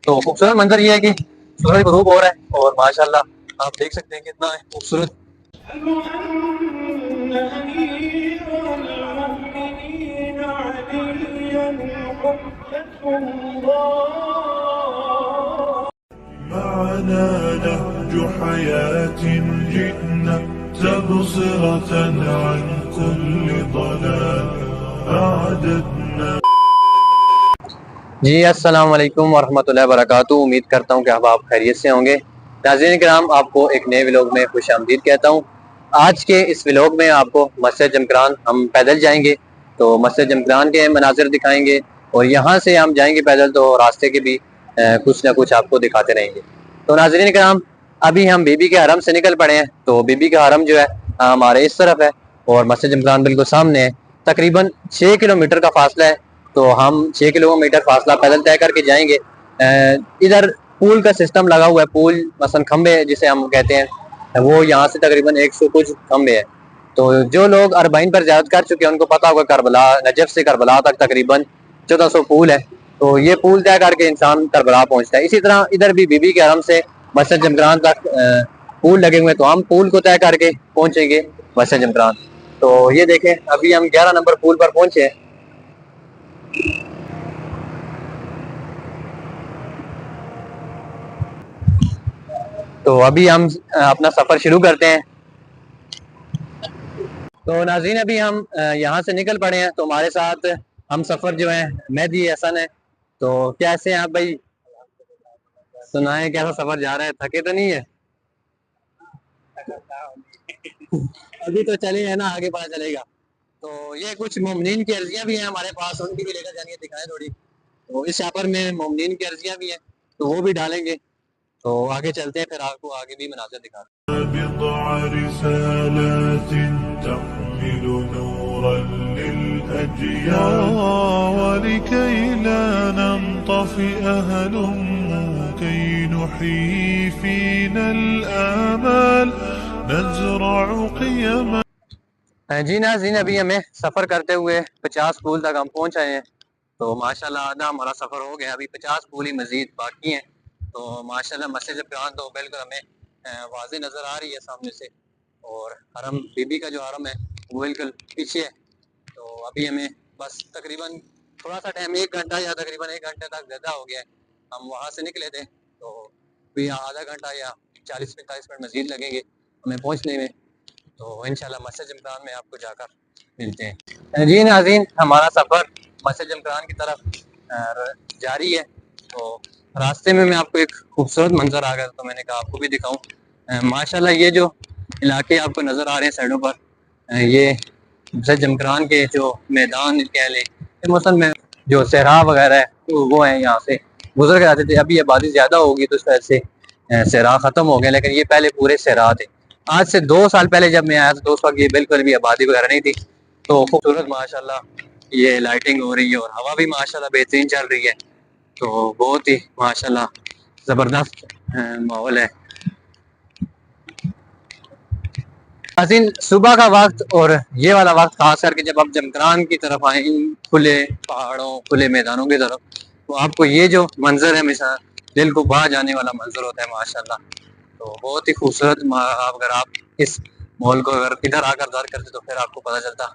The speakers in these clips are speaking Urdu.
تو خوبصورت منظر یہ ہے کہ سورج غروب ہو رہا ہے اور ماشاءاللہ آپ دیکھ سکتے ہیں کتنا خوبصورت. معنا نهج حياة جئنا تبصرة عن كل ضلال أعددنا. جی السلام علیکم ورحمۃ اللہ وبرکاتہ. امید کرتا ہوں کہ آپ خیریت سے ہوں گے. ناظرین کرام، آپ کو ایک نئے ولاگ میں خوش آمدید کہتا ہوں. آج کے اس ولاگ میں آپ کو مسجد جمکران ہم پیدل جائیں گے تو مسجد جمکران کے مناظر دکھائیں گے، اور یہاں سے ہم جائیں گے پیدل تو راستے کے بھی کچھ نہ کچھ آپ کو دکھاتے رہیں گے. تو ناظرین کرام، ابھی ہم بی بی کے حرم سے نکل پڑے ہیں. تو بی بی کا حرم جو ہے ہمارے اس طرف ہے اور مسجد جمکران بالکل سامنے ہے. تقریباً 6 کلومیٹر کا فاصلہ ہے. تو ہم 6 کلومیٹر فاصلہ پیدل طے کر کے جائیں گے. ادھر پول کا سسٹم لگا ہوا ہے. پول مثلا کھمبے جسے ہم کہتے ہیں، وہ یہاں سے تقریباً 100 کچھ کھمبے ہیں. تو جو لوگ اربعین پر زیارت کر چکے ہیں ان کو پتا ہوگا کربلا، نجف سے کربلا تک تقریباً 1400 پول ہے. تو یہ پول طے کر کے انسان کربلا پہنچتا ہے. اسی طرح ادھر بھی بی بی کے حرم سے مسجد جمکران تک پول لگے ہوئے، تو ہم پول کو طے کر کے پہنچیں گے مسجد جمکران. تو یہ دیکھیں ابھی ہم 11 نمبر پول پر پہنچے ہیں. تو ابھی ہم اپنا سفر شروع کرتے ہیں. تو ناظرین ابھی ہم یہاں سے نکل پڑے ہیں. تو ہمارے ساتھ ہم سفر جو ہیں مہدی حسن ہے. تو کیسے ہیں آپ بھائی؟ سنائیں کیسا سفر جا رہا ہے؟ تھکے تو نہیں ہے؟ ابھی تو چلے ہیں نا، آگے پتا چلے گا. تو یہ کچھ مومنین کی عرضیاں بھی ہیں ہمارے پاس، ان کی بھی لے کر جانی ہے، دکھائیں تھوڑی. تو اس شاپر میں مومنین کی عرضیاں بھی ہیں تو وہ بھی ڈالیں گے. تو آگے چلتے ہیں، پھر آپ کو آگے بھی مناظر دکھاتے ہیں. بضع رسالات تحمل نورا للأجيال ولكي لا ننطفئ هلم كي نحيي فينا الآمال نزرع قيما. جی ناظرین ابھی ہمیں سفر کرتے ہوئے 50 پول تک ہم پہنچ آئے ہیں. تو ماشاءاللہ آدھا ہمارا سفر ہو گیا، ابھی 50 پول ہی مزید باقی ہیں. تو ماشاءاللہ مسجد جمکران تو بالکل ہمیں واضح نظر آ رہی ہے سامنے سے، اور حرم بی بی کا جو حرم ہے وہ بالکل پیچھے ہے. تو ابھی ہمیں بس تقریباً تھوڑا سا ٹائم، 1 گھنٹہ یا تقریباً 1 گھنٹے تک زیادہ ہو گیا ہے. ہم وہاں سے نکلے تھے تو ابھی آدھا گھنٹہ یا 40-45 منٹ مزید لگیں گے ہمیں پہنچنے میں. تو انشاءاللہ مسجد جمکران میں آپ کو جا کر ملتے ہیں. جی ناظرین ہمارا سفر مسجد جمکران کی طرف جاری ہے. تو راستے میں آپ کو ایک خوبصورت منظر آ گیا تو میں نے کہا آپ کو بھی دکھاؤں. ماشاءاللہ یہ جو علاقے آپ کو نظر آ رہے ہیں سائڈوں پر، یہ مسجد جمکران کے جو میدان کہہ لیں، مثلا میں جو صحرا وغیرہ ہے وہ ہیں، یہاں سے گزر کے آتے تھے. ابھی آبادی زیادہ ہوگی تو اس وجہ سے صحرا ختم ہو گئے، لیکن یہ پہلے پورے صحرا تھے. آج سے 2 سال پہلے جب میں آیا تھا تو اس وقت یہ بالکل بھی آبادی وغیرہ نہیں تھی. تو خوبصورت ماشاءاللہ یہ لائٹنگ ہو رہی ہے اور ہوا بھی ماشاءاللہ بہترین چل رہی ہے. تو بہت ہی ماشاءاللہ زبردست ماحول ہے. حسین صبح کا وقت اور یہ والا وقت خاص کر کے جب آپ جمکران کی طرف آئیں، کھلے پہاڑوں کھلے میدانوں کی طرف، تو آپ کو یہ جو منظر ہے ہمیشہ دل کو بھا جانے والا منظر ہوتا ہے ماشاءاللہ. تو بہت ہی خوبصورت. اگر آپ اس مال کو اگر ادھر آ کر دار کرتے تو پھر آپ کو پتہ چلتا.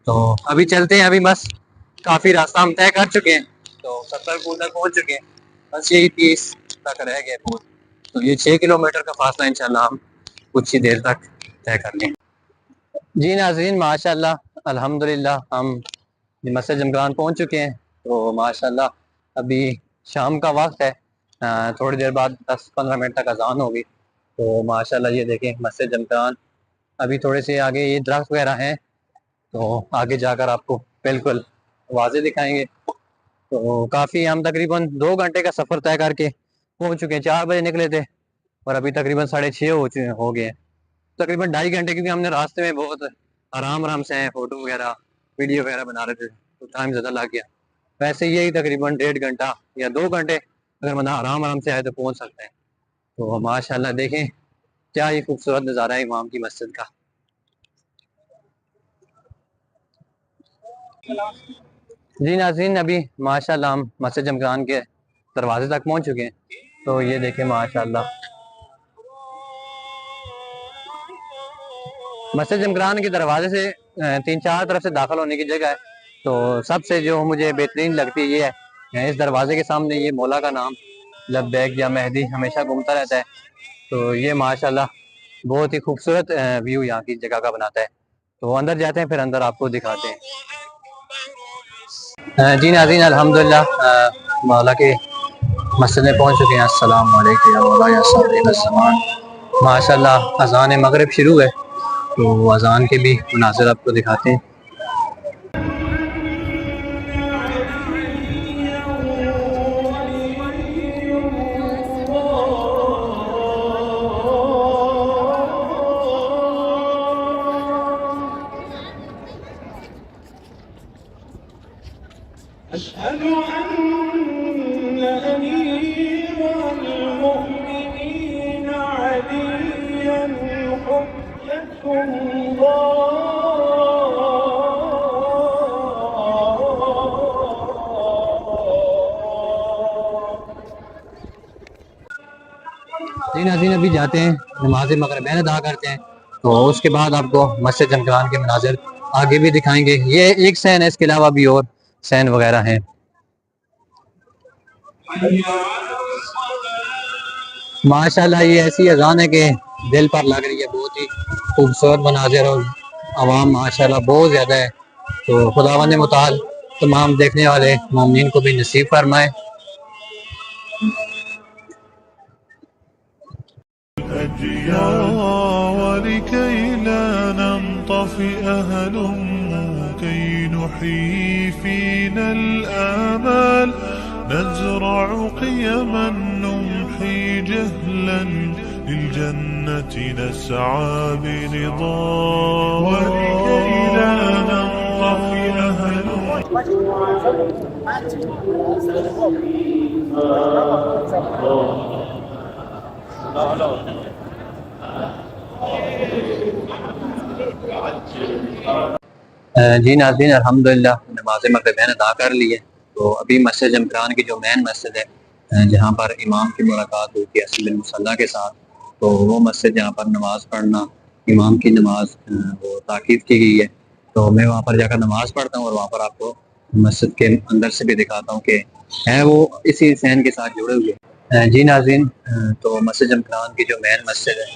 تو ابھی چلتے ہیں، ابھی بس کافی راستہ ہم طے کر چکے ہیں. تو 70 پول تک پہنچ چکے ہیں، بس یہی 30 تک رہ گئے پول. تو یہ 6 کلومیٹر کا فاصلہ انشاءاللہ ہم کچھ ہی دیر تک طے کر لیں. جی ناظرین ماشاءاللہ الحمدللہ ہم مسجد جمکران پہنچ چکے ہیں. تو ماشاءاللہ ابھی شام کا وقت ہے، تھوڑی دیر بعد 10-15 منٹ تک اذان ہوگی. تو ماشاءاللہ یہ دیکھیں مسجد جمکران. ابھی تھوڑے سے آگے یہ درخت وغیرہ ہیں تو آگے جا کر آپ کو بالکل واضح دکھائیں گے. تو کافی ہم تقریباً 2 گھنٹے کا سفر طے کر کے پہنچ چکے ہیں. 4 بجے نکلے تھے اور ابھی تقریباً 6:30 ہو گئے ہیں. تقریباً 2.5 گھنٹے، کیونکہ ہم نے راستے میں بہت آرام سے فوٹو وغیرہ ویڈیو وغیرہ بنا رہے تھے تو ٹائم زیادہ لگ گیا. ویسے یہی تقریباً 1.5 گھنٹہ یا 2 گھنٹے اگر بندہ آرام سے آئے تو پہنچ سکتے ہیں. تو ماشاءاللہ دیکھیں کیا یہ خوبصورت نظارہ ہے امام کی مسجد کا. جی ناظرین ابھی ماشاءاللہ ہم مسجد جمکران کے دروازے تک پہنچ چکے ہیں. تو یہ دیکھیں ماشاءاللہ مسجد جمکران کے دروازے سے 3-4 طرف سے داخل ہونے کی جگہ ہے. تو سب سے جو مجھے بہترین لگتی ہے یہ ہے اس دروازے کے سامنے یہ مولا کا نام لبیک یا مہدی ہمیشہ گھومتا رہتا ہے. تو یہ ماشاءاللہ بہت ہی خوبصورت ویو یہاں کی جگہ کا بناتا ہے. تو اندر جاتے ہیں، پھر اندر آپ کو دکھاتے ہیں. جی ناظرین الحمدللہ مولا کے مسجد میں پہنچ چکے ہیں. السلام علیکم یا مولا یا صادق الزمان. ماشاءاللہ اذان مغرب شروع ہے، تو اذان کے بھی مناظر آپ کو دکھاتے ہیں. أشهد أن أمير المؤمنين عليا حجة جی ناظرین ابھی جاتے ہیں نماز مغربین ادا کرتے ہیں، تو اس کے بعد آپ کو مسجد جمکران کے مناظر آگے بھی دکھائیں گے. یہ ایک سین ہے، اس کے علاوہ بھی اور سین وغیرہ ہیں. ماشاءاللہ یہ ایسی اذان ہے کہ دل پر لگ رہی ہے. بہت ہی خوبصورت مناظر اور عوام ماشاءاللہ بہت زیادہ ہے. تو خداوند متعال تمام دیکھنے والے مومنین کو بھی نصیب فرمائے. ولكي لا ننطفئ هلم كي نحيي فينا الآمال نزرع قيما نمحي جهلا للجنة نسعى برضا ولكي لا ننطفئ هلم جی ناظرین الحمدللہ نماز مغربین ادا کر لی ہے. تو ابھی مسجد جمکران کی جو مین مسجد ہے جہاں پر امام کی ملاقات ہوتی ہے اصل المصلی کے ساتھ، تو وہ مسجد جہاں پر نماز پڑھنا امام کی نماز وہ تاکید کی گئی ہے. تو میں وہاں پر جا کر نماز پڑھتا ہوں اور وہاں پر آپ کو مسجد کے اندر سے بھی دکھاتا ہوں کہ ہیں وہ اسی سین کے ساتھ جڑے ہوئے. جی ناظرین تو مسجد جمکران کی جو مین مسجد ہے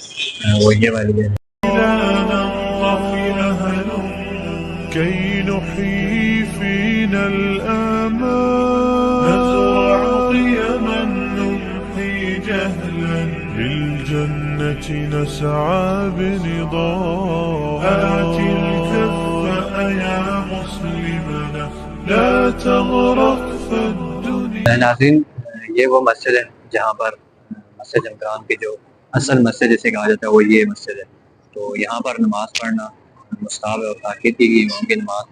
وہ یہ والی ہے. كي نحيي فينا الآمال نزرع قيما نمحي جهلا للجنة نسعى بنضال آت الكف يا مسلمنا لا تغرق فالدنيا. ناظرین یہ وہ مسجد ہے جہاں پر مسجد جمکران کی جو اصل مسجد جسے کہا جاتا ہے وہ یہ مسجد ہے. تو یہاں پر نماز پڑھنا مستحب اور تاکید کی گئی امام کی نماز.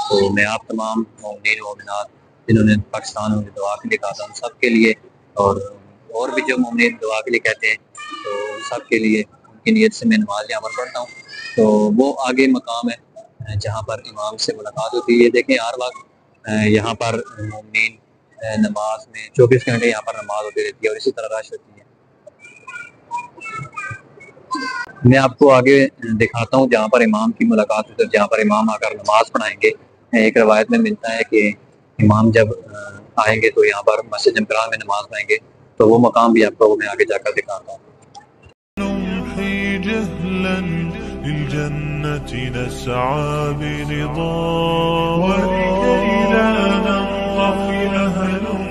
تو میں آپ تمام مومنین و مومنات جنہوں نے پاکستان میں دعا کے لیے کہا تھا ان سب کے لیے اور بھی جو مومنین دعا کے لیے کہتے ہیں تو سب کے لیے ان کی نیت سے میں نماز یہاں پر پڑھتا ہوں. تو وہ آگے مقام ہے جہاں پر امام سے ملاقات ہوتی ہے. یہ دیکھیں ہر وقت یہاں پر مومنین نماز میں 24 گھنٹے یہاں پر نماز ہوتی رہتی ہے اور اسی طرح رش ہوتی ہے. میں آپ کو آگے دکھاتا ہوں جہاں پر امام کی ملاقات ہوتی ہے، جہاں پر امام آ کر نماز پڑھائیں گے. ایک روایت میں ملتا ہے کہ امام جب آئیں گے تو یہاں پر مسجد جمکران میں نماز پڑھائیں گے. تو وہ مقام بھی آپ کو میں آگے جا کر دکھاتا ہوں. نمحي جهلا للجنة نسعى برضا ولكي لا ننطفئ هلم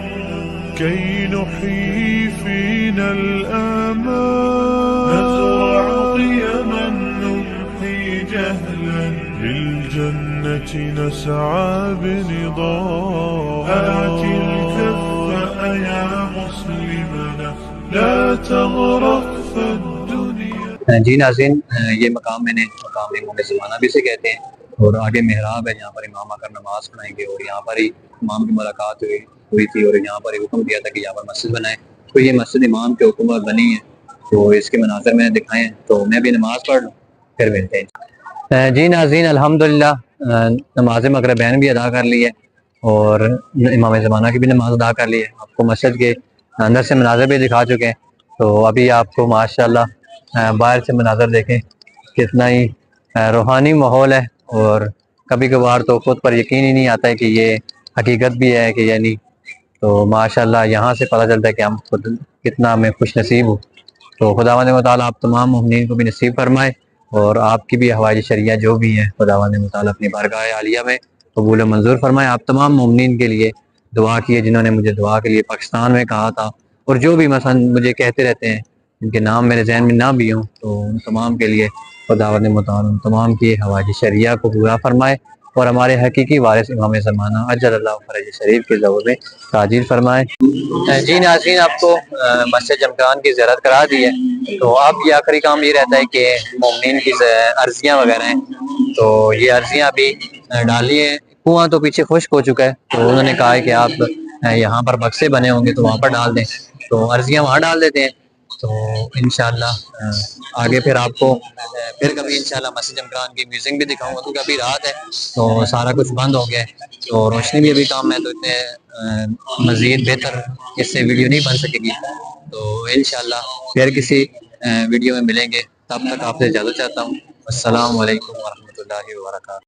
كي نحيي فينا الآمال نزرع قيما نمحي جهلا للجنة نسعى بنضال آت الكف يا مسلمنا لا تغرق فالدنيا. جی ناظرین یہ مقام میں نے مقام امام زمانہ بھی سے کہتے ہیں اور آگے محراب ہے جہاں پر امام آ کر نماز پڑھائیں گے. اور یہاں پر ہی امام کی ملاقات ہوئی تھی اور یہاں پر ہی حکم دیا تھا کہ یہاں پر مسجد بنائیں. تو یہ مسجد امام کے حکم پر بنی ہے. تو اس کے مناظر میں نے دکھائے ہیں. تو میں بھی نماز پڑھ لوں پھر ملتے ہیں. جی ناظرین الحمدللہ نماز مغربین بھی ادا کر لی ہے اور امام زمانہ کی بھی نماز ادا کر لی ہے. آپ کو مسجد کے اندر سے مناظر بھی دکھا چکے ہیں. تو ابھی آپ کو ماشاءاللہ باہر سے مناظر دیکھیں کتنا ہی روحانی ماحول ہے, اور کبھی کبھار تو خود پر یقین ہی نہیں آتا ہے کہ یہ حقیقت بھی ہے کہ یعنی. تو ماشاءاللہ یہاں سے پتہ چلتا ہے کہ ہم خود کتنا ہمیں خوش نصیب ہوں. تو خداوند متعالی آپ تمام مومنین کو بھی نصیب فرمائے, اور آپ کی بھی حوائج شریعہ جو بھی ہیں خداوند متعالی اپنی بارگاہ عالیہ میں قبول و منظور فرمائے. آپ تمام مومنین کے لیے دعا کیے جنہوں نے مجھے دعا کے لیے پاکستان میں کہا تھا, اور جو بھی مثلا مجھے کہتے رہتے ہیں ان کے نام میرے ذہن میں نہ بھی ہوں, تو ان تمام کے لیے خداوند متعالی ان تمام کی حوائج شریعہ کو پورا فرمائے, اور ہمارے حقیقی وارث امام زمانہ اجل اللہ فرج شریف کے ضرور میں تاجیل فرمائے. جی ناظرین, آپ کو مسجد جمکران کی زیارت کرا دی ہے, تو اب یہ آخری کام یہ رہتا ہے کہ مومنین کی عرضیاں وغیرہ ہیں, تو یہ عرضیاں ابھی ڈالی ہیں. کنواں تو پیچھے خشک ہو چکا ہے, تو انہوں نے کہا ہے کہ آپ یہاں پر بکسے بنے ہوں گے تو وہاں پر ڈال دیں, تو عرضیاں وہاں ڈال دیتے ہیں. تو انشاءاللہ آگے پھر آپ کو پھر کبھی انشاءاللہ مسجد جمکران کی میوزنگ بھی دکھاؤں گا, کیونکہ ابھی رات ہے تو سارا کچھ بند ہو گیا ہے, تو روشنی بھی ابھی کام ہے, تو اتنے مزید بہتر اس سے ویڈیو نہیں بن سکے گی. تو انشاءاللہ پھر کسی ویڈیو میں ملیں گے, تب تک آپ سے اجازت چاہتا ہوں. السلام علیکم ورحمۃ اللہ وبرکاتہ.